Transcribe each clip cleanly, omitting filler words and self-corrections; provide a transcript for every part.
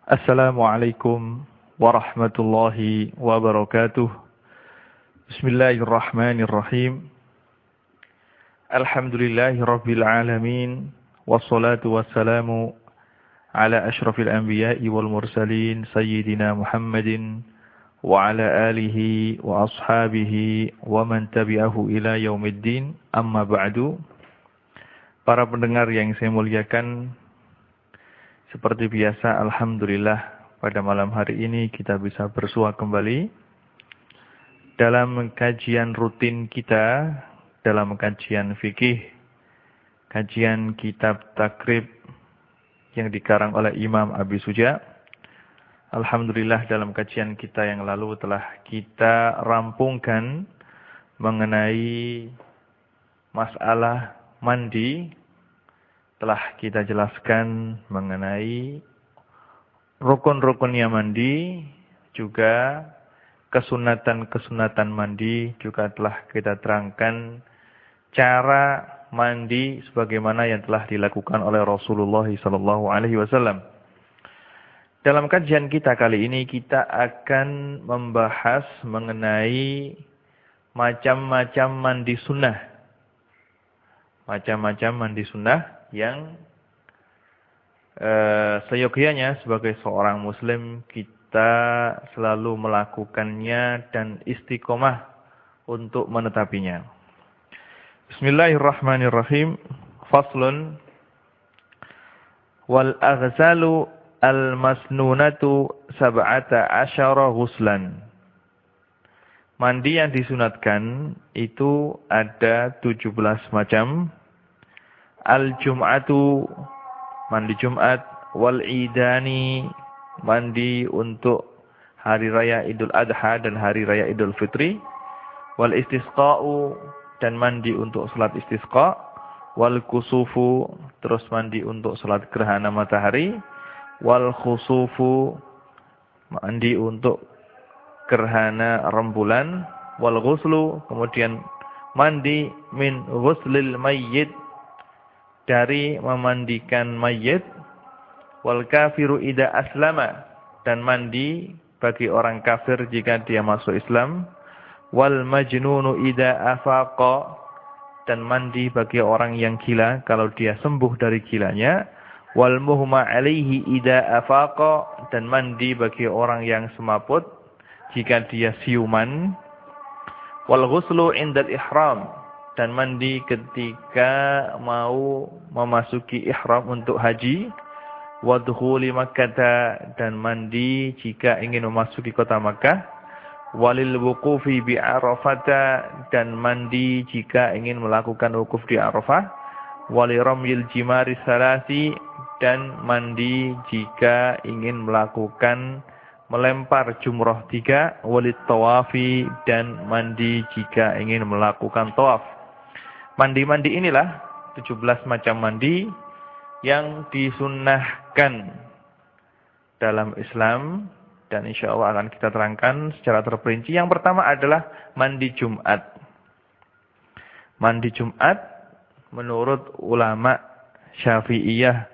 Assalamualaikum warahmatullahi wabarakatuh. Bismillahirrahmanirrahim. Alhamdulillahirabbil alamin wassalatu wassalamu ala asyrafil anbiya'i wal mursalin sayyidina Muhammadin wa ala alihi wa ashabihi wa man tabi'ahu ila yaumiddin. Amma ba'du. Para pendengar yang saya muliakan, seperti biasa, alhamdulillah pada malam hari ini kita bisa bersua kembali dalam kajian rutin kita, dalam kajian fikih, kajian kitab takrib yang dikarang oleh Imam Abi Suja. Alhamdulillah dalam kajian kita yang lalu telah kita rampungkan mengenai masalah mandi. Telah kita jelaskan mengenai rukun-rukunnya mandi, juga kesunatan-kesunatan mandi, juga telah kita terangkan cara mandi sebagaimana yang telah dilakukan oleh Rasulullah SAW. Dalam kajian kita kali ini kita akan membahas mengenai macam-macam mandi sunnah. Macam-macam mandi sunnah yang seyogyanya sebagai seorang muslim kita selalu melakukannya dan istiqomah untuk menetapinya. Bismillahirrahmanirrahim. Faslun. Wal aghsalu al-masnunatu sab'ata asyara ghuslan. Mandi yang disunatkan itu ada 17 macam. Al-Jum'atu, mandi Jumat, wal-Idani, mandi untuk hari raya Idul Adha dan hari raya Idul Fitri, wal-Istisqa'u, dan mandi untuk salat istisqa, wal-Kusufu, terus mandi untuk salat gerhana matahari, wal-Khusufu, mandi untuk gerhana rembulan, wal-Ghuslu, kemudian mandi min ghuslil mayyit, dari memandikan mayit, wal kafiru ida aslama, dan mandi bagi orang kafir jika dia masuk Islam, wal majnunu ida afaqa, dan mandi bagi orang yang gila kalau dia sembuh dari gilanya, wal muhma alaihi ida afaqa, dan mandi bagi orang yang semaput jika dia siuman, wal ghuslu indal ihram, dan mandi ketika mau memasuki ihram untuk haji, wadkhuli Makkah, dan mandi jika ingin memasuki kota Makkah, walil wuqufi bi Arafah, dan mandi jika ingin melakukan wukuf di Arafah, waliramyil jimari salasi, dan mandi jika ingin melakukan melempar jumrah 3, walit tawafi, dan mandi jika ingin melakukan tawaf. Mandi-mandi inilah 17 macam mandi yang disunnahkan dalam Islam, dan insya Allah akan kita terangkan secara terperinci. Yang pertama adalah mandi Jumat. Mandi Jumat menurut ulama Syafi'iyah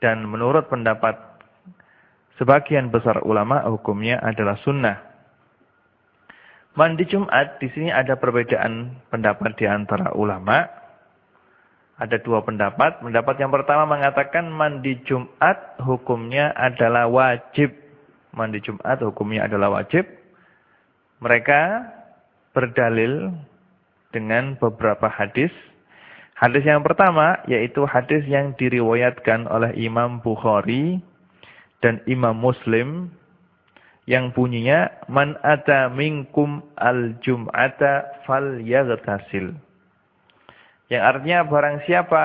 dan menurut pendapat sebagian besar ulama hukumnya adalah sunnah. Mandi Jumat, di sini ada perbedaan pendapat di antara ulama. Ada dua pendapat. Pendapat yang pertama mengatakan mandi Jumat hukumnya adalah wajib. Mandi Jumat hukumnya adalah wajib. Mereka berdalil dengan beberapa hadis. Hadis yang pertama yaitu hadis yang diriwayatkan oleh Imam Bukhari dan Imam Muslim, yang bunyinya man ata minkum al-jum'ata falyaghtasil. Yang artinya barang siapa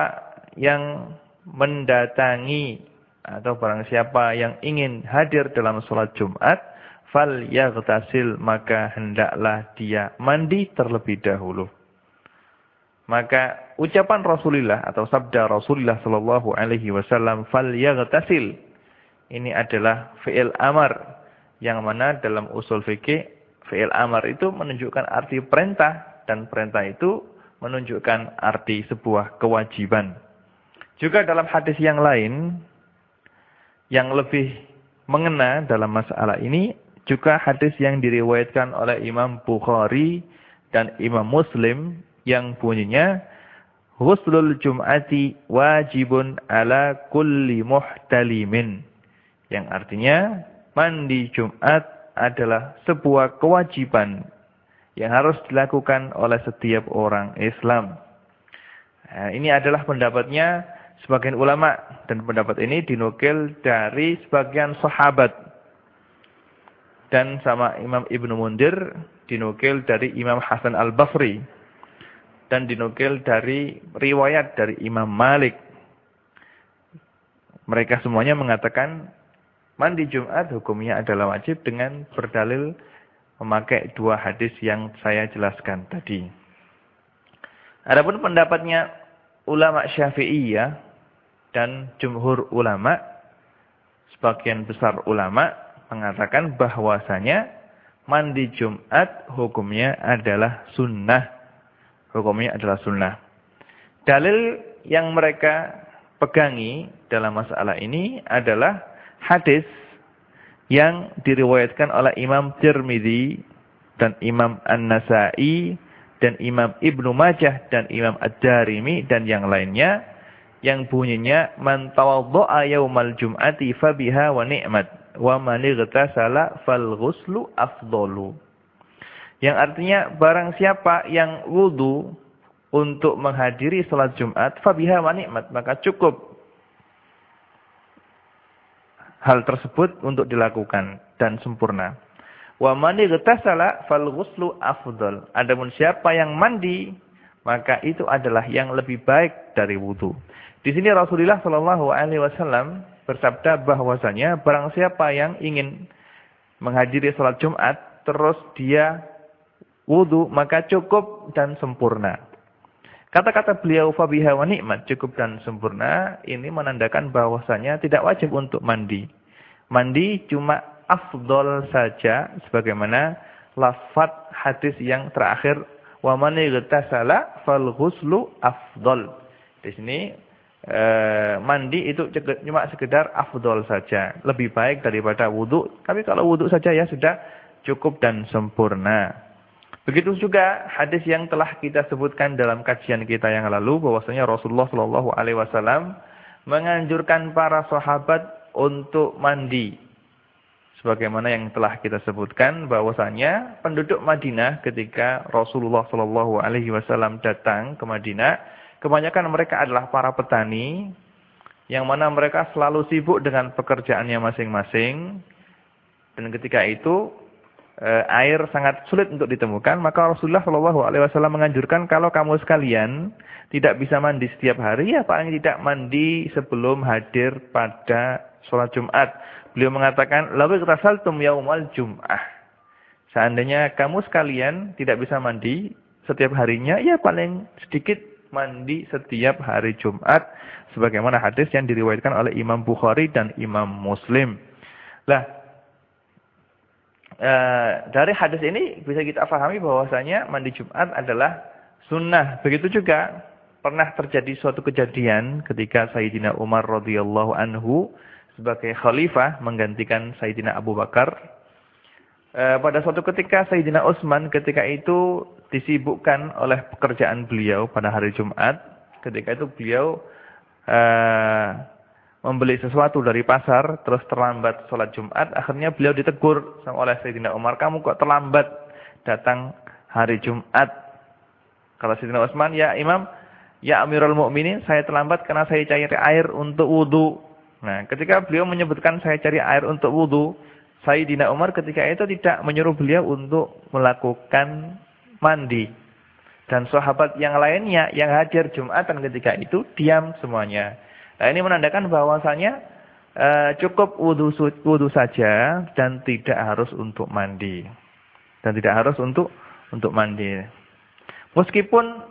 yang mendatangi atau barang siapa yang ingin hadir dalam sholat Jumat, falyaghtasil, maka hendaklah dia mandi terlebih dahulu. Maka ucapan Rasulullah atau sabda Rasulullah sallallahu alaihi wasallam falyaghtasil, ini adalah fi'il amar, yang mana dalam usul fikih fi'il amar itu menunjukkan arti perintah, dan perintah itu menunjukkan arti sebuah kewajiban. Juga dalam hadis yang lain yang lebih mengena dalam masalah ini juga hadis yang diriwayatkan oleh Imam Bukhari dan Imam Muslim yang bunyinya Ghuslul Jum'ati wajibun ala kulli muhtalimin. Yang artinya mandi Jumat adalah sebuah kewajiban yang harus dilakukan oleh setiap orang Islam. Nah, ini adalah pendapatnya sebagian ulama dan pendapat ini dinukil dari sebagian sahabat dan sama Imam Ibnu Mundir dinukil dari Imam Hasan Al-Basri dan dinukil dari riwayat dari Imam Malik. Mereka semuanya mengatakan mandi Jumat hukumnya adalah wajib dengan berdalil memakai dua hadis yang saya jelaskan tadi. Adapun pendapatnya ulama Syafi'iyah dan jumhur ulama, sebagian besar ulama mengatakan bahwasanya mandi Jumat hukumnya adalah sunnah. Hukumnya adalah sunnah. Dalil yang mereka pegangi dalam masalah ini adalah hadis yang diriwayatkan oleh Imam Tirmidzi dan Imam An-Nasa'i dan Imam Ibnu Majah dan Imam Ad-Darimi dan yang lainnya yang bunyinya man tawaddaa yaumal jum'ati fabiha wa ni'mat wa man ightasala fal ghuslu afdalu. Yang artinya barang siapa yang wudu untuk menghadiri salat Jumat fabiha wa ni'mat, maka cukup hal tersebut untuk dilakukan dan sempurna. Wa man ightasala fal ghuslu afdal. Adapun siapa yang mandi, maka itu adalah yang lebih baik dari wudu. Di sini Rasulullah Shallallahu alaihi wasallam bersabda bahwasanya barang siapa yang ingin menghadiri salat Jumat terus dia wudu, maka cukup dan sempurna. Kata-kata beliau fabiha wa ni'mat, cukup dan sempurna, ini menandakan bahwasanya tidak wajib untuk mandi. Mandi cuma afdol saja sebagaimana lafaz hadis yang terakhir wa man ightasala fal ghuslu afdol. Di sini mandi itu cuma sekedar afdol saja, lebih baik daripada wudu. Tapi kalau wudu saja ya sudah cukup dan sempurna. Begitu juga hadis yang telah kita sebutkan dalam kajian kita yang lalu bahwasanya Rasulullah Shallallahu alaihi wasallam menganjurkan para sahabat untuk mandi. Sebagaimana yang telah kita sebutkan bahwasanya penduduk Madinah ketika Rasulullah Shallallahu alaihi wasallam datang ke Madinah, kebanyakan mereka adalah para petani yang mana mereka selalu sibuk dengan pekerjaannya masing-masing. Dan ketika itu air sangat sulit untuk ditemukan, maka Rasulullah Shallallahu alaihi wasallam menganjurkan kalau kamu sekalian tidak bisa mandi setiap hari, ya paling tidak mandi sebelum hadir pada sholat Jumat. Beliau mengatakan, "Law ightasaltum yaumal jum'ah." Seandainya kamu sekalian tidak bisa mandi setiap harinya, ya paling sedikit mandi setiap hari Jumat, sebagaimana hadis yang diriwayatkan oleh Imam Bukhari dan Imam Muslim. Lah, dari hadis ini bisa kita pahami bahwasanya mandi Jumat adalah sunnah. Begitu juga pernah terjadi suatu kejadian ketika Sayyidina Umar radhiyallahu anhu sebagai khalifah menggantikan Sayyidina Abu Bakar. Pada suatu ketika Sayyidina Utsman ketika itu disibukkan oleh pekerjaan beliau pada hari Jumat. Ketika itu beliau membeli sesuatu dari pasar, terus terlambat sholat Jumat, akhirnya beliau ditegur oleh Sayyidina Umar, kamu kok terlambat datang hari Jumat? Kalau Sayyidina Utsman, ya Imam, ya Amirul Mukminin, saya terlambat karena saya cari air untuk wudu. Nah, ketika beliau menyebutkan saya cari air untuk wudu, Sayyidina Umar ketika itu tidak menyuruh beliau untuk melakukan mandi. Dan sahabat yang lainnya yang hadir Jumatan ketika itu diam semuanya. Nah, ini menandakan bahwasanya cukup wudu saja dan tidak harus untuk mandi. Dan tidak harus untuk mandi. Meskipun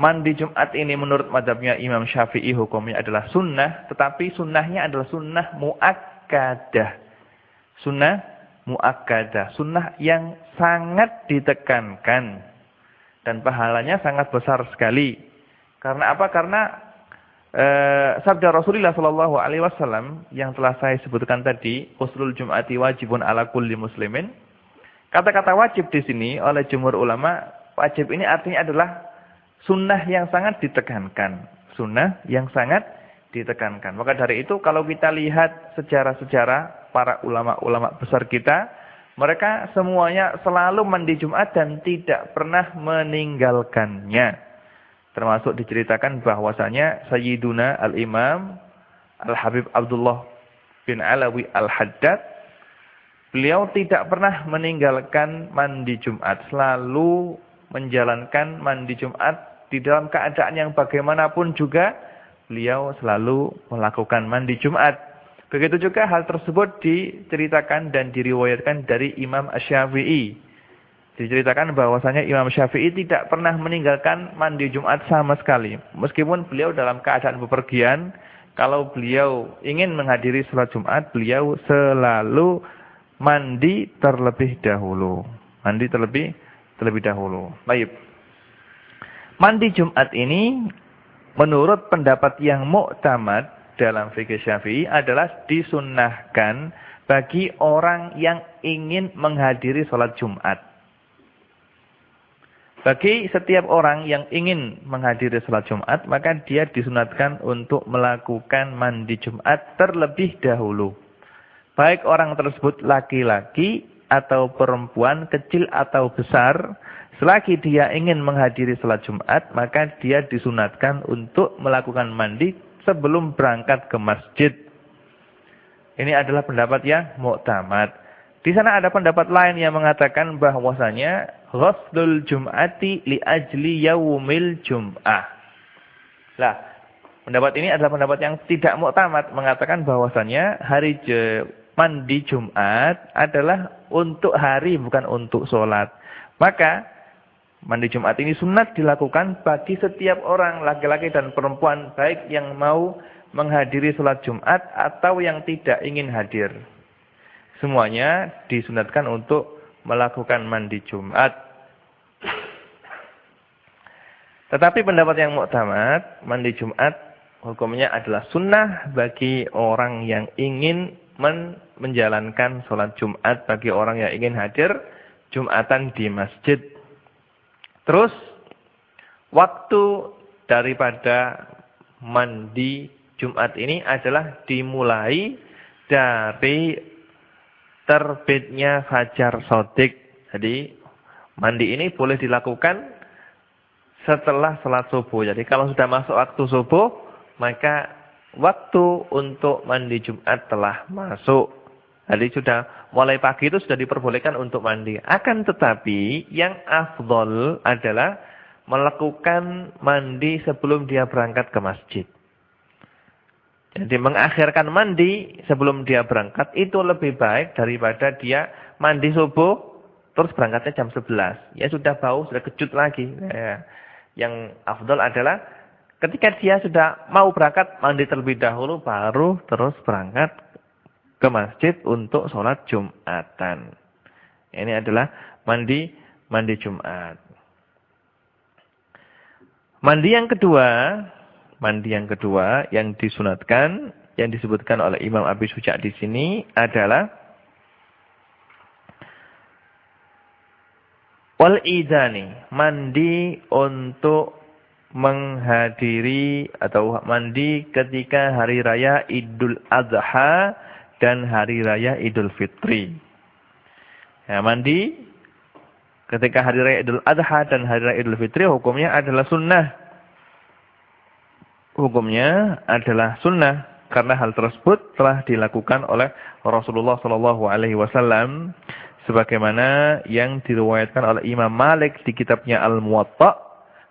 mandi Jumat ini menurut mazhabnya Imam Syafi'i hukumnya adalah sunnah, tetapi sunnahnya adalah sunnah muakkadah. Sunnah muakkadah, sunnah yang sangat ditekankan dan pahalanya sangat besar sekali. Karena apa? Karena sabda Rasulullah Shallallahu Alaihi Wasallam yang telah saya sebutkan tadi, uslul Jum'ati wajibun ala kulli muslimin. Kata-kata wajib di sini oleh jumhur ulama, wajib ini artinya adalah sunnah yang sangat ditekankan. Sunnah yang sangat ditekankan. Maka dari itu kalau kita lihat sejarah-sejarah para ulama-ulama besar kita, mereka semuanya selalu mandi Jumat dan tidak pernah meninggalkannya. Termasuk diceritakan bahwasanya Sayyiduna Al-Imam Al-Habib Abdullah bin Alawi Al-Haddad, beliau tidak pernah meninggalkan mandi Jumat. Selalu menjalankan mandi Jumat di dalam keadaan yang bagaimanapun juga, beliau selalu melakukan mandi Jumat. Begitu juga hal tersebut diceritakan dan diriwayatkan dari Imam Asy-Syafi'i. Diceritakan bahwasanya Imam Syafi'i tidak pernah meninggalkan mandi Jumat sama sekali. Meskipun beliau dalam keadaan bepergian, kalau beliau ingin menghadiri sholat Jumat, beliau selalu mandi terlebih dahulu. Mandi terlebih dahulu. Baik. Mandi Jumat ini menurut pendapat yang muktamad dalam fikih Syafi'i adalah disunnahkan bagi orang yang ingin menghadiri sholat Jumat. Bagi setiap orang yang ingin menghadiri sholat Jumat, maka dia disunatkan untuk melakukan mandi Jumat terlebih dahulu. Baik orang tersebut laki-laki atau perempuan, kecil atau besar, selagi dia ingin menghadiri sholat Jumat, maka dia disunatkan untuk melakukan mandi sebelum berangkat ke masjid. Ini adalah pendapat yang muktamad. Di sana ada pendapat lain yang mengatakan bahwasanya ghuslul Jum'ati li ajli yaumil Jum'ah. Lah, pendapat ini adalah pendapat yang tidak muktamad, mengatakan bahwasanya hari mandi Jumat adalah untuk hari bukan untuk sholat. Maka mandi Jumat ini sunat dilakukan bagi setiap orang, laki-laki dan perempuan, baik yang mau menghadiri sholat Jumat atau yang tidak ingin hadir. Semuanya disunatkan untuk melakukan mandi Jumat. Tetapi pendapat yang muktamad, mandi Jumat hukumnya adalah sunnah bagi orang yang ingin menjalankan sholat Jumat, bagi orang yang ingin hadir Jumatan di masjid. Terus, waktu daripada mandi Jumat ini adalah dimulai dari terbitnya fajar shadiq. Jadi mandi ini boleh dilakukan setelah salat subuh. Jadi kalau sudah masuk waktu subuh, maka waktu untuk mandi Jumat telah masuk. Jadi sudah mulai pagi itu sudah diperbolehkan untuk mandi. Akan tetapi yang afdol adalah melakukan mandi sebelum dia berangkat ke masjid. Jadi mengakhirkan mandi sebelum dia berangkat itu lebih baik daripada dia mandi subuh terus berangkatnya jam 11. Ya sudah bau, sudah kecut lagi. Ya. Yang afdal adalah ketika dia sudah mau berangkat, mandi terlebih dahulu baru terus berangkat ke masjid untuk sholat Jumatan. Ini adalah mandi Jumat. Mandi yang kedua yang disunatkan, yang disebutkan oleh Imam Abi Suja' di sini adalah wal idani, mandi untuk menghadiri atau mandi ketika hari raya Idul Adha dan hari raya Idul Fitri. Ya, mandi ketika hari raya Idul Adha dan hari raya Idul Fitri hukumnya adalah sunnah. Hukumnya adalah sunnah karena hal tersebut telah dilakukan oleh Rasulullah Shallallahu Alaihi Wasallam, sebagaimana yang diriwayatkan oleh Imam Malik di kitabnya Al-Muwatta,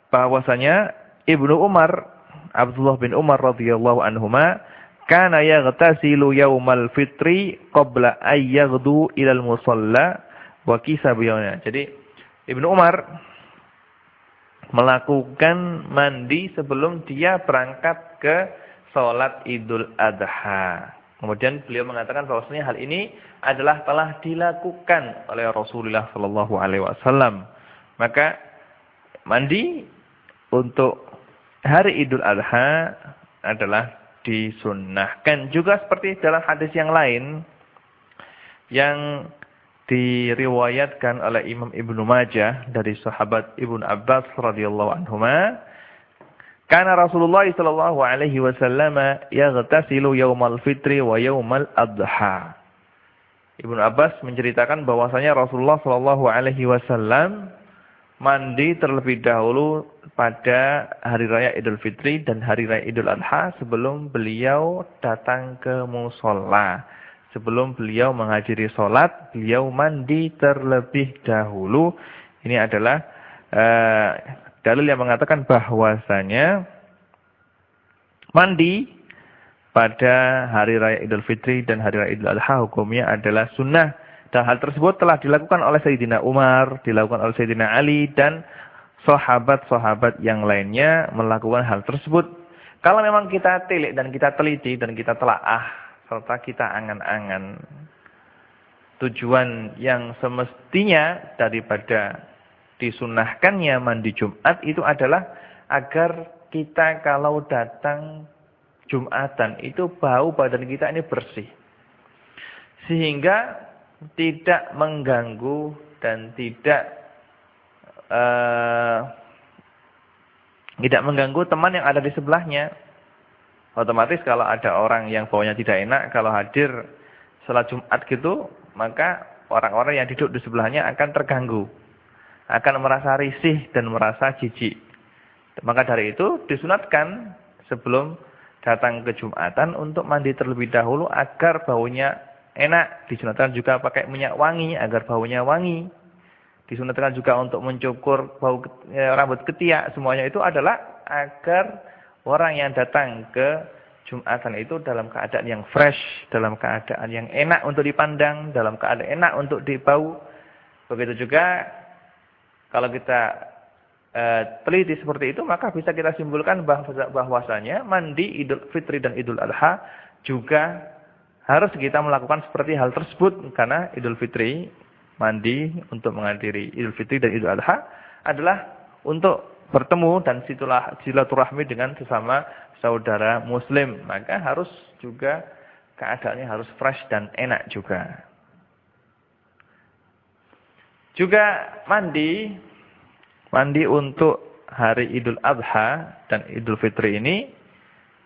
bahwasanya Ibnu Umar, Abdullah bin Umar radhiyallahu anhuma, kana yaghtasilu yaumal fitri qabla ay yaghdu ilal musalla wa kisabiyana. Jadi Ibnu Umar melakukan mandi sebelum dia berangkat ke sholat Idul Adha. Kemudian beliau mengatakan bahwasanya hal ini adalah telah dilakukan oleh Rasulullah Shallallahu Alaihi Wasallam. Maka mandi untuk hari Idul Adha adalah disunnahkan. Juga seperti dalam hadis yang lain yang diriwayatkan oleh Imam Ibnu Majah dari sahabat Ibnu Abbas radhiyallahu anhuma, kana Rasulullah sallallahu alaihi wasallam yaghtasilu yaumal fitri wa yaumal adha. Ibnu Abbas menceritakan bahwasanya Rasulullah sallallahu alaihi wasallam mandi terlebih dahulu pada hari raya Idul Fitri dan hari raya Idul Adha sebelum beliau datang ke musholla. Sebelum beliau menghadiri sholat, beliau mandi terlebih dahulu. Ini adalah dalil yang mengatakan bahwasanya mandi pada hari raya Idul Fitri dan hari raya Idul Adha hukumnya adalah sunnah. Dan hal tersebut telah dilakukan oleh Sayyidina Umar, dilakukan oleh Sayyidina Ali, dan sahabat-sahabat yang lainnya melakukan hal tersebut. Kalau memang kita tilik dan kita teliti dan kita telaah, serta kita angan-angan, tujuan yang semestinya daripada disunnahkannya mandi Jumat itu adalah agar kita kalau datang Jumatan itu bau badan kita ini bersih. Sehingga tidak mengganggu dan tidak mengganggu teman yang ada di sebelahnya. Otomatis kalau ada orang yang baunya tidak enak, kalau hadir salat Jumat gitu, maka orang-orang yang duduk di sebelahnya akan terganggu. Akan merasa risih dan merasa jijik. Maka dari itu disunatkan sebelum datang ke Jumatan untuk mandi terlebih dahulu agar baunya enak. Disunatkan juga pakai minyak wangi agar baunya wangi. Disunatkan juga untuk mencukur bau rambut ketiak. Semuanya itu adalah agar orang yang datang ke Jumatan itu dalam keadaan yang fresh, dalam keadaan yang enak untuk dipandang, dalam keadaan enak untuk dibau. Begitu juga kalau kita teliti seperti itu, maka bisa kita simpulkan bahwasanya mandi Idul Fitri dan Idul Adha juga harus kita melakukan seperti hal tersebut. Karena Idul Fitri, mandi untuk menghadiri Idul Fitri dan Idul Adha adalah untuk bertemu dan silaturahmi dengan sesama saudara muslim. Maka harus juga keadaannya harus fresh dan enak juga. Juga mandi untuk hari Idul Adha dan Idul Fitri ini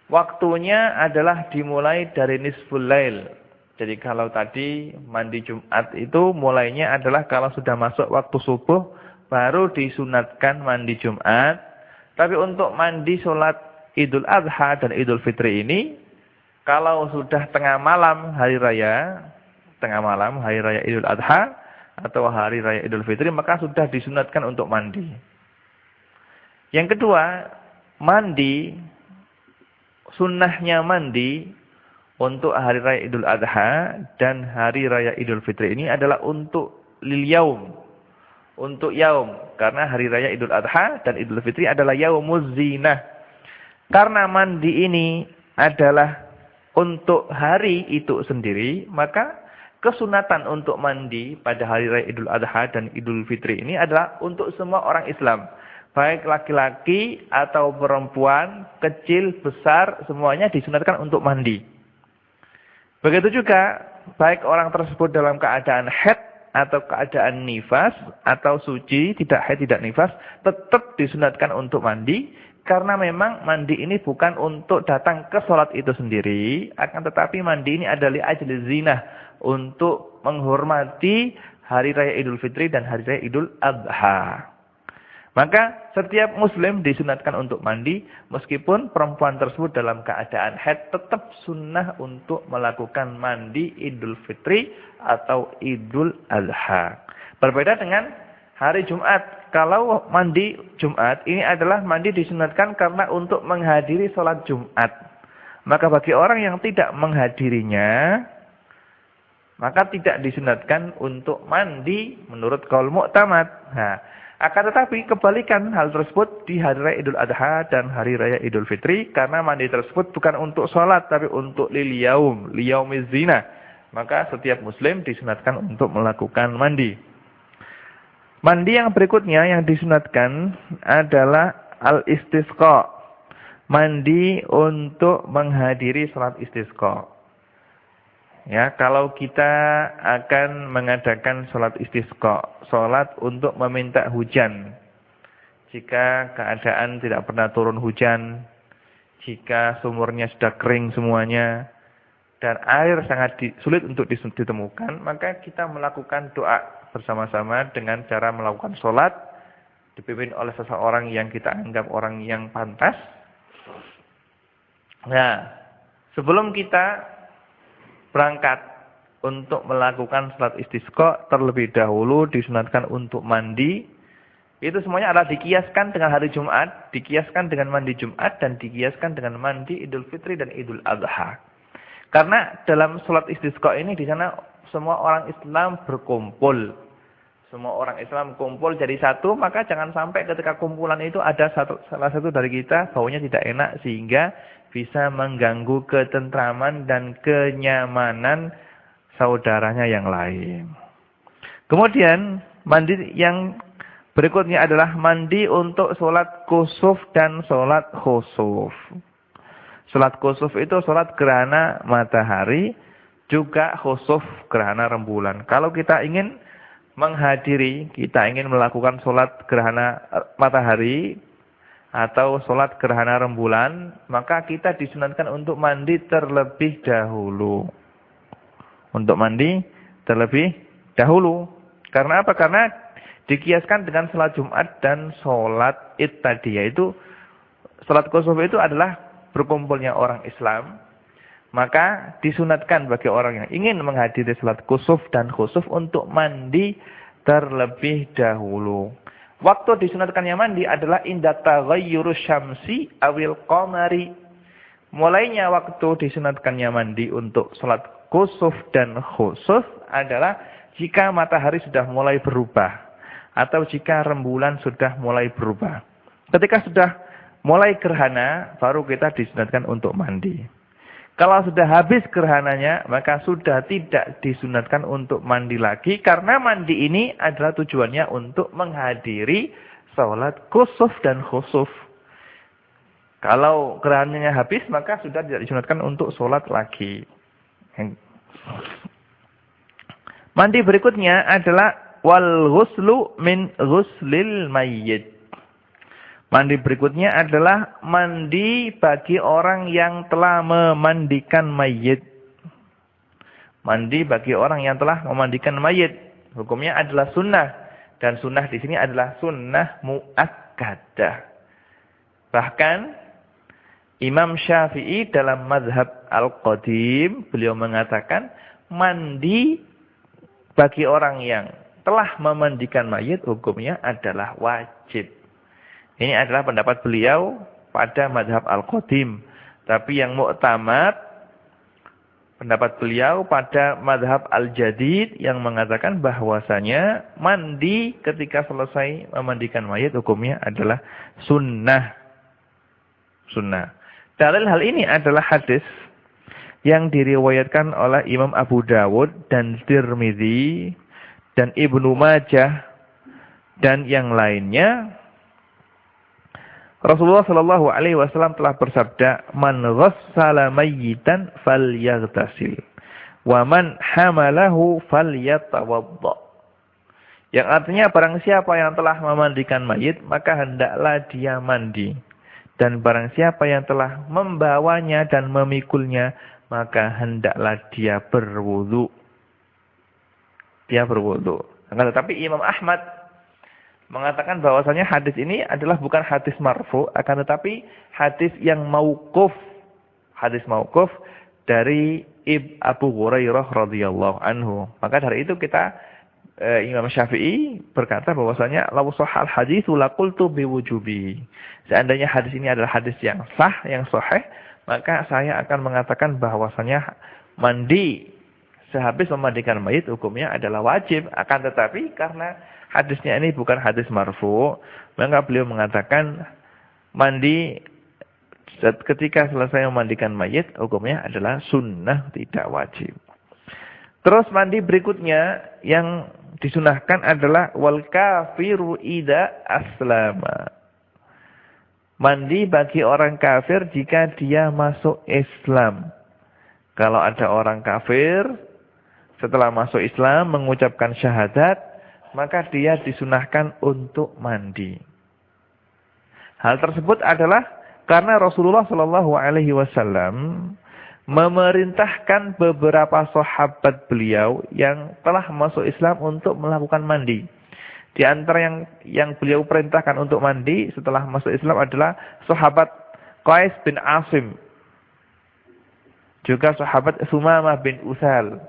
waktunya adalah dimulai dari nisful lail. Jadi kalau tadi mandi Jumat itu mulainya adalah kalau sudah masuk waktu subuh baru disunatkan mandi Jumat. Tapi untuk mandi sholat Idul Adha dan Idul Fitri ini kalau sudah tengah malam hari raya Idul Adha atau hari raya Idul Fitri, maka sudah disunatkan untuk mandi. Yang kedua, sunnahnya mandi untuk hari raya Idul Adha dan hari raya Idul Fitri ini adalah untuk lil yaum. Untuk yaum. Karena hari raya Idul Adha dan Idul Fitri adalah yaumuz zinah. Karena mandi ini adalah untuk hari itu sendiri, maka kesunatan untuk mandi pada hari raya Idul Adha dan Idul Fitri ini adalah untuk semua orang Islam. Baik laki-laki atau perempuan, kecil, besar, semuanya disunatkan untuk mandi. Begitu juga, baik orang tersebut dalam keadaan haid atau keadaan nifas, atau suci, tidak haid, tidak nifas, tetap disunatkan untuk mandi. Karena memang mandi ini bukan untuk datang ke sholat itu sendiri, akan tetapi mandi ini adalah ajli zinah, untuk menghormati hari raya Idul Fitri dan hari raya Idul Adha. Maka setiap muslim disunatkan untuk mandi, meskipun perempuan tersebut dalam keadaan haid, tetap sunnah untuk melakukan mandi Idul Fitri atau Idul Adha. Berbeda dengan hari Jumat. Kalau mandi Jumat, ini adalah mandi disunatkan karena untuk menghadiri sholat Jumat. Maka bagi orang yang tidak menghadirinya, maka tidak disunatkan untuk mandi menurut qaul mu'tamad. Nah, akan tetapi kebalikan hal tersebut di hari raya Idul Adha dan hari raya Idul Fitri, karena mandi tersebut bukan untuk sholat tapi untuk lil yaum, liyaumiz zina. Maka setiap muslim disunatkan untuk melakukan mandi. Mandi yang berikutnya yang disunatkan adalah al-istisqa. mandi untuk menghadiri salat istisqa. Ya, kalau kita akan mengadakan salat istisqa, salat untuk meminta hujan. Jika keadaan tidak pernah turun hujan, jika sumurnya sudah kering semuanya, dan air sangat sulit untuk ditemukan, maka kita melakukan doa bersama-sama dengan cara melakukan salat, dipimpin oleh seseorang yang kita anggap orang yang pantas. Nah, sebelum kita berangkat untuk melakukan salat istisqa, terlebih dahulu disunatkan untuk mandi. Itu semuanya adalah dikiaskan dengan hari Jumat, dikiaskan dengan mandi Jumat, dan dikiaskan dengan mandi Idul Fitri dan Idul Adha. Karena dalam salat istisqa ini di sana semua orang Islam berkumpul. Semua orang Islam kumpul jadi satu, maka jangan sampai ketika kumpulan itu ada salah satu dari kita baunya tidak enak sehingga bisa mengganggu ketentraman dan kenyamanan saudaranya yang lain. Kemudian mandi yang berikutnya adalah mandi untuk sholat kusuf dan sholat khusuf. Sholat kusuf itu sholat gerhana matahari, juga khusuf gerhana rembulan. Kalau kita ingin menghadiri, kita ingin melakukan sholat gerhana matahari atau sholat gerhana rembulan, maka kita disunatkan untuk mandi terlebih dahulu. Untuk mandi terlebih dahulu. Karena apa? Karena dikiaskan dengan sholat Jumat dan sholat Id tadi, yaitu sholat kusuf itu adalah berkumpulnya orang Islam. Maka disunatkan bagi orang yang ingin menghadiri sholat kusuf dan khusuf untuk mandi terlebih dahulu. Waktu disunatkannya mandi adalah inda taghayyurus syamsi awil qamari. Mulainya waktu disunatkannya mandi untuk sholat kusuf dan khusuf adalah jika matahari sudah mulai berubah. Atau jika rembulan sudah mulai berubah. Ketika sudah mulai gerhana, baru kita disunatkan untuk mandi. Kalau sudah habis gerhananya, maka sudah tidak disunatkan untuk mandi lagi. Karena mandi ini adalah tujuannya untuk menghadiri sholat kusuf dan khusuf. Kalau gerhananya habis, maka sudah tidak disunatkan untuk sholat lagi. Mandi berikutnya adalah wal ghuslu min ghuslil mayyit. Mandi berikutnya adalah mandi bagi orang yang telah memandikan mayit. Mandi bagi orang yang telah memandikan mayit. Hukumnya adalah sunnah. Dan sunnah di sini adalah sunnah muakkadah. Bahkan Imam Syafi'i dalam mazhab Al-Qadim, beliau mengatakan mandi bagi orang yang telah memandikan mayit hukumnya adalah wajib. Ini adalah pendapat beliau pada mazhab Al-Qadim. Tapi yang mu'tamad, pendapat beliau pada mazhab Al-Jadid yang mengatakan bahwasanya mandi ketika selesai memandikan mayit hukumnya adalah sunnah. Sunnah. Dalil hal ini adalah hadis yang diriwayatkan oleh Imam Abu Dawud dan Tirmidzi dan Ibnu Majah dan yang lainnya. Rasulullah Shallallahu Alaihi Wasallam telah bersabda, "Man ghassala mayyitan falyaghtasil, wa man hamalahu falyatawadda." Yang artinya barang siapa yang telah memandikan mayit, maka hendaklah dia mandi. Dan barang siapa yang telah membawanya dan memikulnya, maka hendaklah dia berwudu. Dia berwudu. Tetapi Imam Ahmad mengatakan bahwasanya hadis ini adalah bukan hadis marfu, akan tetapi hadis yang mauquf. Hadis mauquf dari Abu Hurairah radhiyallahu anhu. Maka dari itu kita Imam Syafi'i berkata bahwasanya law shahhal haditsu laqultu biwujubi. Seandainya hadis ini adalah hadis yang sah, yang sahih, maka saya akan mengatakan bahwasanya mandi sehabis memandikan mayit hukumnya adalah wajib. Akan tetapi karena hadisnya ini bukan hadis marfu, maka beliau mengatakan mandi ketika selesai memandikan mayit hukumnya adalah sunnah, tidak wajib. Terus mandi berikutnya yang disunahkan adalah wal kafiru idza aslama. Mandi bagi orang kafir jika dia masuk Islam. Kalau ada orang kafir setelah masuk Islam mengucapkan syahadat, maka dia disunahkan untuk mandi. Hal tersebut adalah karena Rasulullah Shallallahu Alaihi Wasallam memerintahkan beberapa sahabat beliau yang telah masuk Islam untuk melakukan mandi. Di antara yang beliau perintahkan untuk mandi setelah masuk Islam adalah sahabat Qais bin Asim, juga sahabat Sumamah bin Utsal.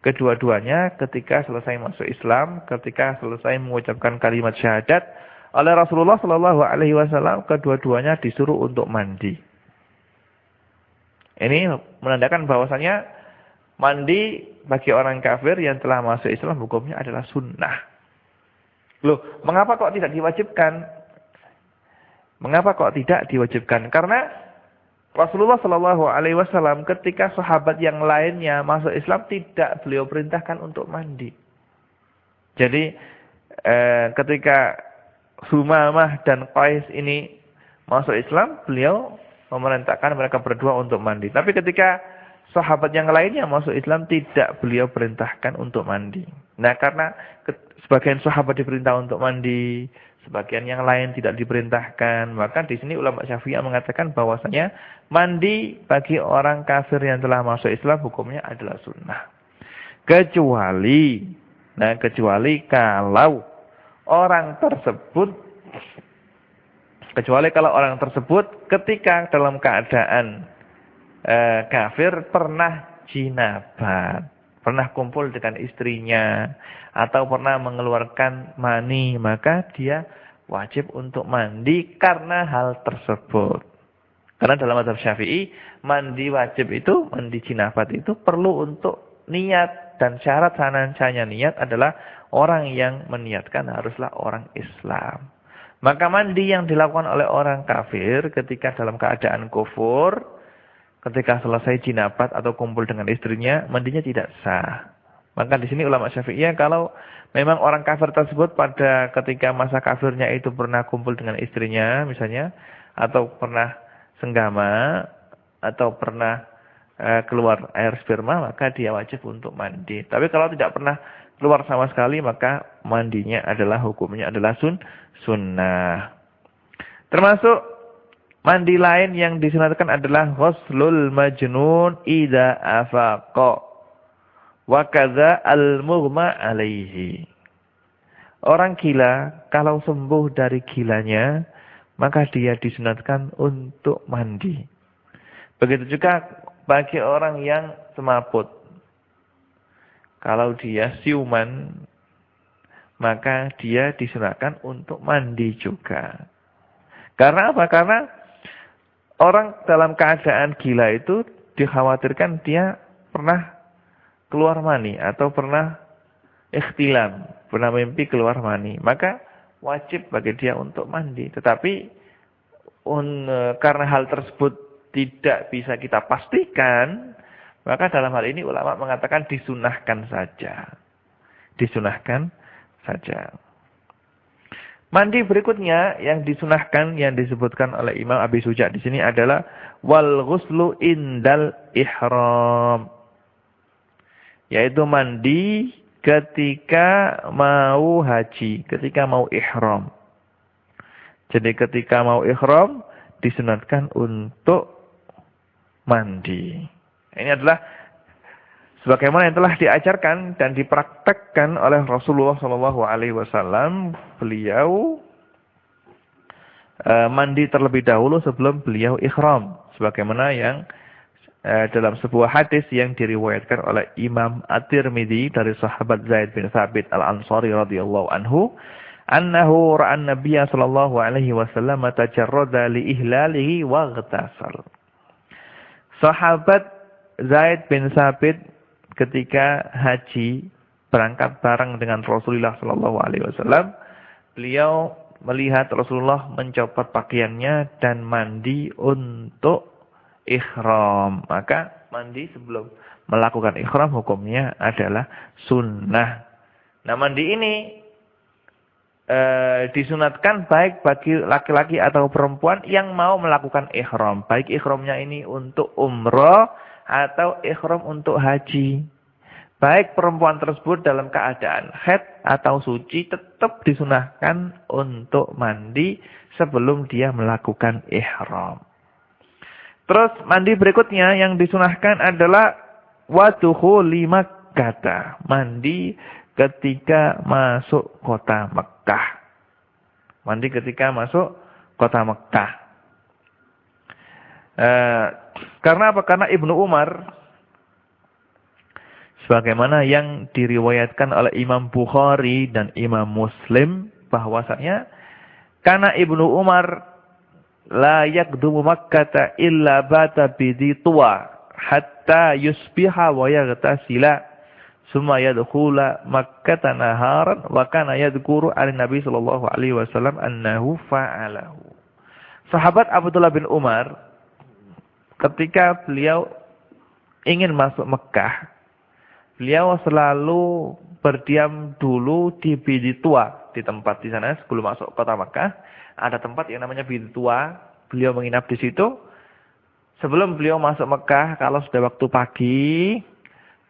Kedua-duanya ketika selesai masuk Islam, ketika selesai mengucapkan kalimat syahadat, oleh Rasulullah Shallallahu Alaihi Wasallam kedua-duanya disuruh untuk mandi. Ini menandakan bahwasanya mandi bagi orang kafir yang telah masuk Islam hukumnya adalah sunnah. Loh, mengapa kok tidak diwajibkan? Mengapa kok tidak diwajibkan? Karena Rasulullah Shallallahu Alaihi Wasallam ketika sahabat yang lainnya masuk Islam tidak beliau perintahkan untuk mandi. Jadi ketika Sumamah dan Qais ini masuk Islam, beliau memerintahkan mereka berdua untuk mandi. Tapi ketika sahabat yang lainnya masuk Islam, tidak beliau perintahkan untuk mandi. Nah, karena sebagian sahabat diperintah untuk mandi, sebagian yang lain tidak diperintahkan, maka di sini ulama Syafi'iyah mengatakan bahwasanya mandi bagi orang kafir yang telah masuk Islam hukumnya adalah sunnah. Kecuali kalau orang tersebut ketika dalam keadaan kafir pernah jinabat, pernah kumpul dengan istrinya, atau pernah mengeluarkan mani, maka dia wajib untuk mandi karena hal tersebut. Karena dalam mazhab Syafi'i, mandi wajib itu, mandi jinabat itu perlu untuk niat, dan syarat sahnya niat adalah orang yang meniatkan haruslah orang Islam. Maka mandi yang dilakukan oleh orang kafir ketika dalam keadaan kufur, ketika selesai jinabat atau kumpul dengan istrinya, mandinya tidak sah. Maka di sini ulama Syafi'iyah kalau memang orang kafir tersebut pada ketika masa kafirnya itu pernah kumpul dengan istrinya misalnya, atau pernah senggama, atau pernah keluar air sperma, maka dia wajib untuk mandi. Tapi kalau tidak pernah keluar sama sekali, maka mandinya adalah hukumnya adalah sunnah. Termasuk mandi lain yang disunatkan adalah ghuslul majnun idza afaqa wa kadza al-mughma alaihi. Orang gila kalau sembuh dari gilanya, maka dia disunatkan untuk mandi. Begitu juga bagi orang yang semaput. Kalau dia siuman, maka dia disunatkan untuk mandi juga. Karena apa? Karena orang dalam keadaan gila itu dikhawatirkan dia pernah keluar mani atau pernah ikhtilam, pernah mimpi keluar mani. Maka wajib bagi dia untuk mandi. Tetapi karena hal tersebut tidak bisa kita pastikan, maka dalam hal ini ulama mengatakan disunahkan saja. Disunahkan saja. Mandi berikutnya yang disunahkan yang disebutkan oleh Imam Abi Suja di sini adalah wal ghuslu indal ihram. Yaitu mandi ketika mau haji, ketika mau ihram. Jadi ketika mau ihram disunatkan untuk mandi. Ini adalah sebagaimana yang telah diajarkan dan dipraktekkan oleh Rasulullah SAW. Beliau mandi terlebih dahulu sebelum beliau ihram. Sebagaimana yang dalam sebuah hadis yang diriwayatkan oleh Imam At-Tirmidzi dari sahabat Zaid bin Thabit Al-Ansari radhiyallahu anhu, annahu ra'a an-nabiyya sallallahu alaihi wasallam tajarrada li ihlalihi wa ightasal. Sahabat Zaid bin Thabit ketika haji berangkat bareng dengan Rasulullah sallallahu alaihi wasallam, beliau melihat Rasulullah mencopot pakaiannya dan mandi untuk ihram. Maka mandi sebelum melakukan ihram hukumnya adalah sunnah. Nah, mandi ini disunatkan baik bagi laki-laki atau perempuan yang mau melakukan ihram. Baik ihramnya ini untuk umroh atau ihram untuk haji. Baik perempuan tersebut dalam keadaan haid atau suci tetap disunahkan untuk mandi sebelum dia melakukan ihram. Terus mandi berikutnya yang disunahkan adalah wadukhuli Makkah. Mandi ketika masuk kota Mekah. Mandi ketika masuk kota Mekah. Karena apa? Karena Ibnu Umar, sebagaimana yang diriwayatkan oleh Imam Bukhari dan Imam Muslim, bahwasanya karena Ibnu Umar la yaqdumu Makkah illa bata bidhi tuwa hatta yusbiha wa yaghtasila summa yadkhula Makkah naharan wa kana yadhkuru an-nabi sallallahu alaihi wasallam annahu fa'alahu. Sahabat Abdullah bin Umar ketika beliau ingin masuk Mekah, beliau selalu berdiam dulu di Bidhi Tua, di tempat di sana sebelum masuk kota Mekah. Ada tempat yang namanya Bidhi Tua. Beliau menginap di situ. Sebelum beliau masuk Mekah, kalau sudah waktu pagi,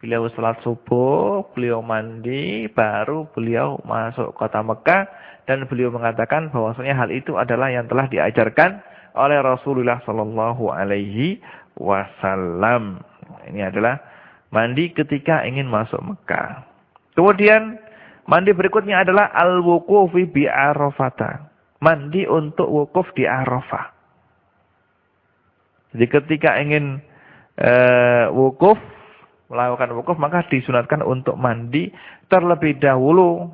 beliau salat subuh, beliau mandi, baru beliau masuk kota Mekah. Dan beliau mengatakan bahwasanya hal itu adalah yang telah diajarkan oleh Rasulullah Sallallahu Alaihi Wasallam. Ini adalah mandi ketika ingin masuk Mekah. Kemudian mandi berikutnya adalah al-wuqufi bi Arafah. Mandi untuk wukuf di Arafah. Jadi ketika ingin wukuf, melakukan wukuf, maka disunatkan untuk mandi terlebih dahulu.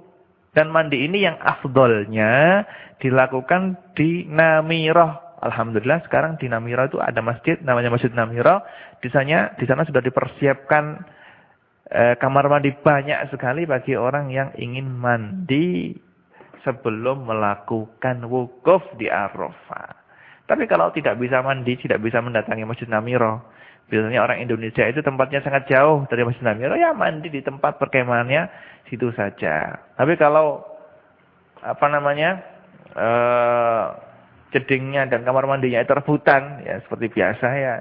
Dan mandi ini yang afdolnya dilakukan di Namirah. Alhamdulillah sekarang di Namirah itu ada masjid, namanya Masjid Namirah. Di sana sudah dipersiapkan kamar mandi banyak sekali bagi orang yang ingin mandi sebelum melakukan wukuf di Arafah. Tapi kalau tidak bisa mandi, tidak bisa mendatangi Masjid Namirah. Biasanya orang Indonesia itu tempatnya sangat jauh dari Masjid Namirah, ya mandi di tempat perkemahannya situ saja. Tapi kalau jedingnya dan kamar mandinya itu rebutan, ya seperti biasa ya.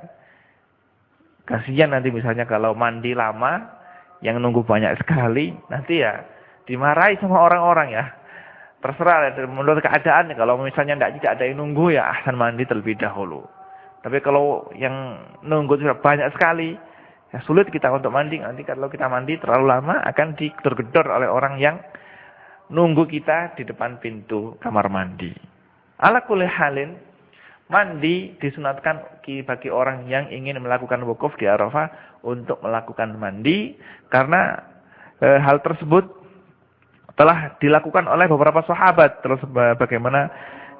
Kasihan nanti misalnya kalau mandi lama, yang nunggu banyak sekali, nanti ya dimarahi sama orang-orang ya. Terserah menurut keadaan, kalau misalnya tidak ada yang nunggu ya ahsan mandi terlebih dahulu. Tapi kalau yang nunggu sudah banyak sekali, ya sulit kita untuk mandi. Nanti kalau kita mandi terlalu lama akan digedor-gedor oleh orang yang nunggu kita di depan pintu kamar mandi. Ala kulli halin, mandi disunatkan bagi orang yang ingin melakukan wukuf di Arafah untuk melakukan mandi. Karena hal tersebut telah dilakukan oleh beberapa sahabat. Terus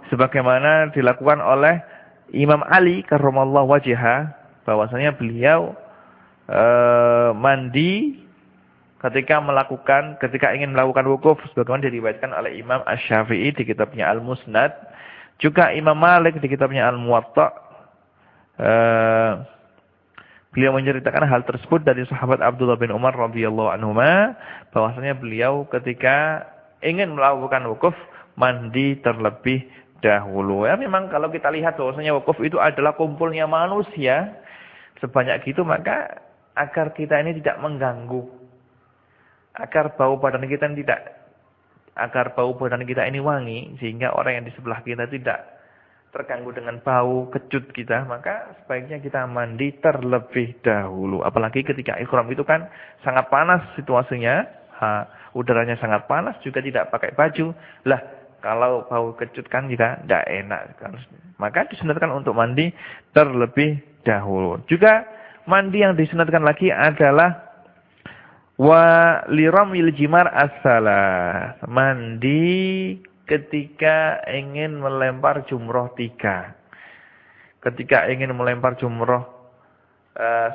sebagaimana dilakukan oleh Imam Ali karramallahu wajhah, bahwasanya beliau mandi ketika ingin melakukan wukuf, sebagaimana diriwayatkan oleh Imam Asy-Syafi'i di kitabnya Al-Musnad, juga Imam Malik di kitabnya Al-Muwatta. Beliau menceritakan hal tersebut dari sahabat Abdullah bin Umar radhiyallahu anhuma, bahwasanya beliau ketika ingin melakukan wukuf mandi terlebih dahulu. Ya memang kalau kita lihat bahwasanya wukuf itu adalah kumpulnya manusia sebanyak gitu, maka agar kita ini tidak mengganggu, agar bau badan kita ini wangi, sehingga orang yang di sebelah kita tidak terganggu dengan bau kecut kita, maka sebaiknya kita mandi terlebih dahulu. Apalagi ketika ihram itu kan sangat panas situasinya, udaranya sangat panas, juga tidak pakai baju. Lah, kalau bau kecut kan juga tidak enak. Maka disunatkan untuk mandi terlebih dahulu. Juga mandi yang disunatkan lagi adalah wa liramil jimar as-salah. Mandi ketika ingin melempar jumroh 3. Ketika ingin melempar jumroh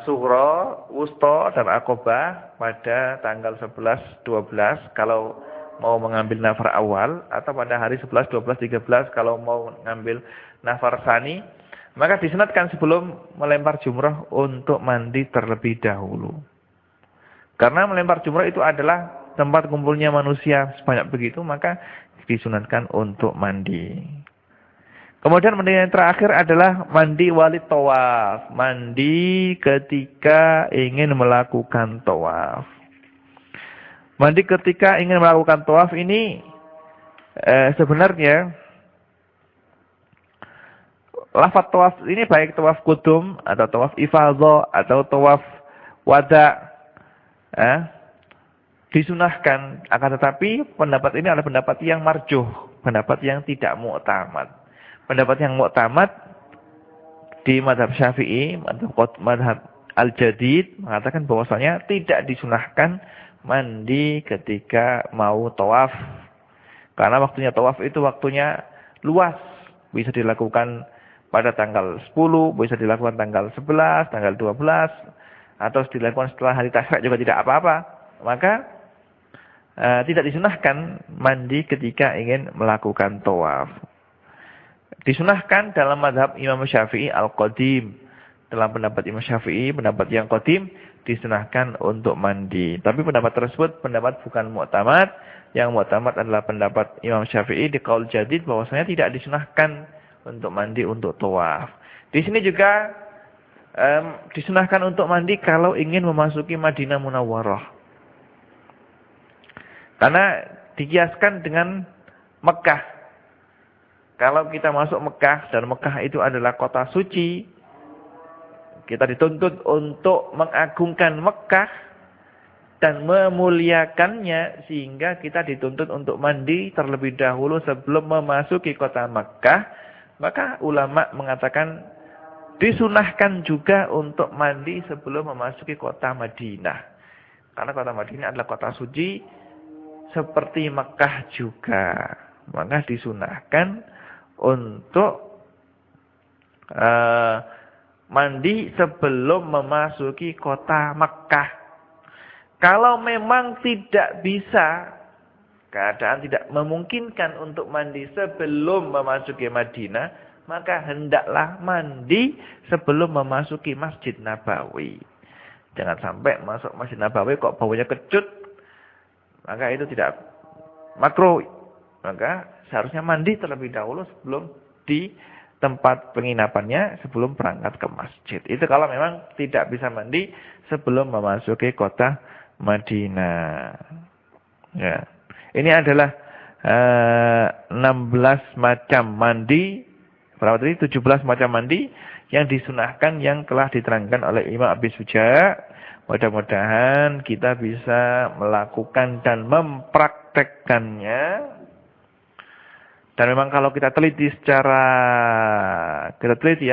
sughra, wusta, dan akobah pada tanggal 11, 12 kalau mau mengambil nafar awal, atau pada hari 11, 12, 13 kalau mau mengambil nafar tsani, maka disunatkan sebelum melempar jumroh untuk mandi terlebih dahulu. Karena melempar jumroh itu adalah tempat kumpulnya manusia sebanyak begitu, maka disunatkan untuk mandi. Kemudian mandi yang terakhir adalah mandi walid tawaf. Mandi ketika ingin melakukan tawaf. Mandi ketika ingin melakukan tawaf ini sebenarnya lafaz tawaf ini baik tawaf kudum atau tawaf ifadhah atau tawaf wada disunahkan. Akan tetapi pendapat ini adalah pendapat yang marjuh, pendapat yang tidak mu'tamad. Pendapat yang mu'tamad di mazhab Syafi'i, mazhab Al-Jadid mengatakan bahwasanya tidak disunahkan mandi ketika mau tawaf. Karena waktunya tawaf itu waktunya luas. Bisa dilakukan pada tanggal 10, bisa dilakukan tanggal 11, tanggal 12, atau dilakukan setelah hari tasyrik juga tidak apa-apa. Maka tidak disunahkan mandi ketika ingin melakukan tawaf. Disunahkan dalam mazhab Imam Syafi'i al-Qadim. Dalam pendapat Imam Syafi'i, pendapat yang qadim, disunahkan untuk mandi. Tapi pendapat tersebut pendapat bukan mu'tamad. Yang mu'tamad adalah pendapat Imam Syafi'i di qaul jadid bahwasanya tidak disunahkan untuk mandi untuk tawaf. Di sini juga disunahkan untuk mandi kalau ingin memasuki Madinah Munawwarah. Karena dikiaskan dengan Mekah. Kalau kita masuk Mekah, dan Mekah itu adalah kota suci, kita dituntut untuk mengagungkan Mekah dan memuliakannya, sehingga kita dituntut untuk mandi terlebih dahulu sebelum memasuki kota Mekah. Maka ulama mengatakan disunahkan juga untuk mandi sebelum memasuki kota Madinah. Karena kota Madinah adalah kota suci seperti Mekah juga. Maka disunahkan untuk mandi sebelum memasuki kota Mekah. Kalau memang tidak bisa, keadaan tidak memungkinkan untuk mandi sebelum memasuki Madinah, maka hendaklah mandi sebelum memasuki Masjid Nabawi. Jangan sampai masuk Masjid Nabawi kok baunya kecut, maka itu tidak makruh. Maka seharusnya mandi terlebih dahulu sebelum di tempat penginapannya, sebelum berangkat ke masjid. Itu kalau memang tidak bisa mandi sebelum memasuki kota Madinah. Ya. Ini adalah 16 macam mandi, berapa tadi? 17 macam mandi yang disunahkan yang telah diterangkan oleh Imam Abi Suja. Mudah-mudahan kita bisa melakukan dan mempraktekkannya. Dan memang kalau kita teliti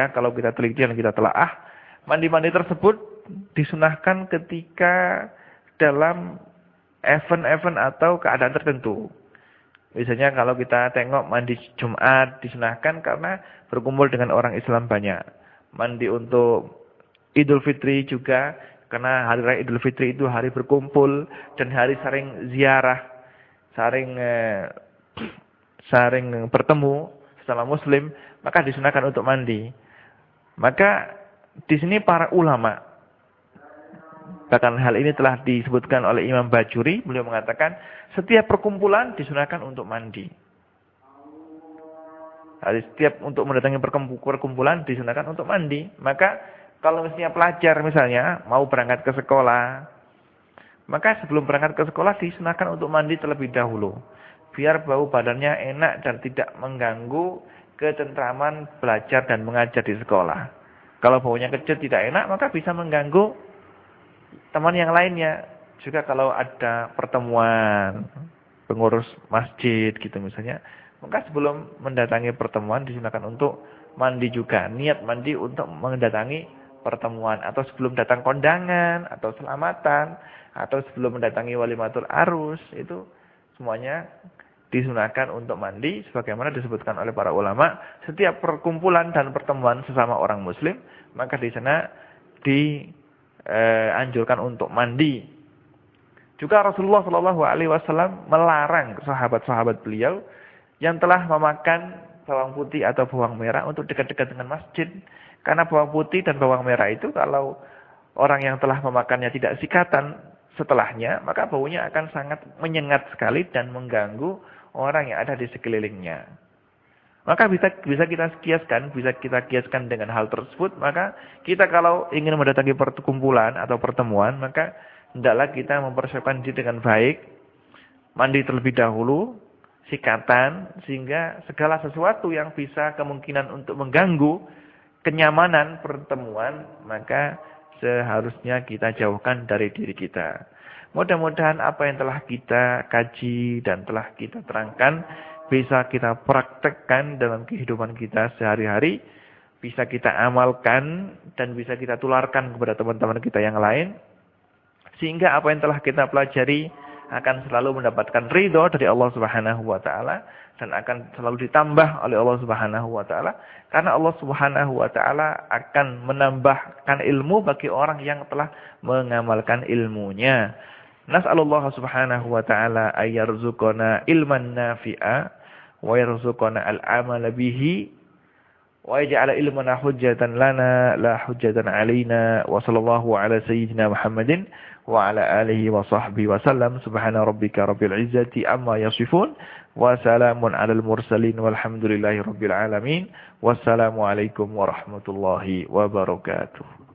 kalau kita teliti dan kita telaah, mandi-mandi tersebut disunahkan ketika dalam event-event atau keadaan tertentu. Misalnya kalau kita tengok mandi Jumat disunahkan karena berkumpul dengan orang Islam banyak. Mandi untuk Idul Fitri juga karena hari raya Idul Fitri itu hari berkumpul dan hari saling ziarah, saling bertemu sesama muslim, maka disunahkan untuk mandi. Maka di sini para ulama, bahkan hal ini telah disebutkan oleh Imam Bajuri, beliau mengatakan setiap perkumpulan disunahkan untuk mandi. Setiap untuk mendatangi perkumpulan disunahkan untuk mandi. Maka kalau misalnya pelajar misalnya mau berangkat ke sekolah, maka sebelum berangkat ke sekolah disunahkan untuk mandi terlebih dahulu. Biar bau badannya enak dan tidak mengganggu ketentraman belajar dan mengajar di sekolah. Kalau baunya kecut tidak enak, maka bisa mengganggu teman yang lainnya. Juga kalau ada pertemuan pengurus masjid gitu misalnya, maka sebelum mendatangi pertemuan disunahkan untuk mandi juga. Niat mandi untuk mendatangi pertemuan, atau sebelum datang kondangan, atau selamatan, atau sebelum mendatangi walimatul arus, itu semuanya disunahkan untuk mandi sebagaimana disebutkan oleh para ulama. Setiap perkumpulan dan pertemuan sesama orang muslim, maka di sana dianjurkan untuk mandi. Juga Rasulullah SAW melarang sahabat-sahabat beliau yang telah memakan bawang putih atau bawang merah untuk dekat-dekat dengan masjid. Karena bawang putih dan bawang merah itu kalau orang yang telah memakannya tidak sikatan, setelahnya, maka baunya akan sangat menyengat sekali dan mengganggu orang yang ada di sekelilingnya. Maka bisa kita kiaskan dengan hal tersebut. Maka kita kalau ingin mendatangi perkumpulan atau pertemuan, maka hendaklah kita mempersiapkan diri dengan baik, mandi terlebih dahulu, sikatan, sehingga segala sesuatu yang bisa kemungkinan untuk mengganggu kenyamanan pertemuan, maka seharusnya kita jauhkan dari diri kita. Mudah-mudahan apa yang telah kita kaji dan telah kita terangkan bisa kita praktekkan dalam kehidupan kita sehari-hari, bisa kita amalkan dan bisa kita tularkan kepada teman-teman kita yang lain, sehingga apa yang telah kita pelajari akan selalu mendapatkan ridho dari Allah Subhanahu wa taala dan akan selalu ditambah oleh Allah Subhanahu wa taala, karena Allah Subhanahu wa taala akan menambahkan ilmu bagi orang yang telah mengamalkan ilmunya. Nas'alullah Subhanahu wa taala ayyarzuqana ilman nafi'a wa yarzuqana al-amala bihi wa yaj'ala ilmana hujjatan lana la hujjatan alaina wa sallallahu ala sayyidina Muhammadin wa ala alihi wa sahbihi wa sallam. Subhana rabbika rabbil izzati amma yasifun wa salamun alal mursalin walhamdulillahi rabbil alamin. Wassalamu alaikum warahmatullahi wabarakatuh.